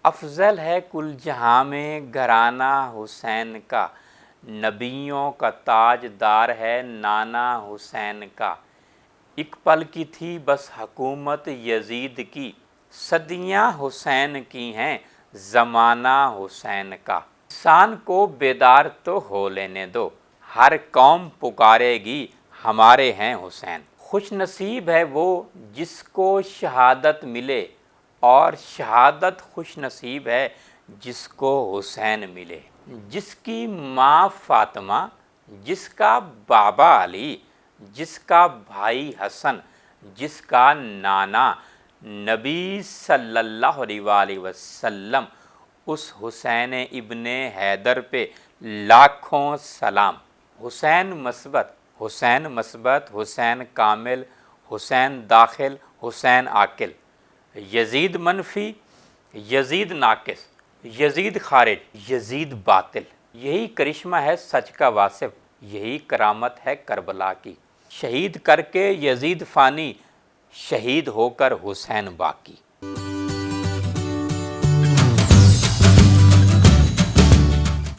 افضل ہے کل جہاں میں گھرانہ حسین کا، نبیوں کا تاج دار ہے نانا حسین کا۔ ایک پل کی تھی بس حکومت یزید کی، صدیاں حسین کی ہیں زمانہ حسین کا۔ انسان کو بیدار تو ہو لینے دو، ہر قوم پکارے گی ہمارے ہیں حسین۔ خوش نصیب ہے وہ جس کو شہادت ملے، اور شہادت خوش نصیب ہے جس کو حسین ملے۔ جس کی ماں فاطمہ، جس کا بابا علی، جس کا بھائی حسن، جس کا نانا نبی صلی اللہ علیہ وآلہ وسلم، اس حسین ابن حیدر پہ لاکھوں سلام۔ حسین مثبت، حسین مثبت، حسین کامل، حسین داخل، حسین عاقل۔ یزید منفی، یزید ناقص، یزید خارج، یزید باطل۔ یہی کرشمہ ہے سچ کا واصف، یہی کرامت ہے کربلا کی۔ شہید کر کے یزید فانی، شہید ہو کر حسین باقی۔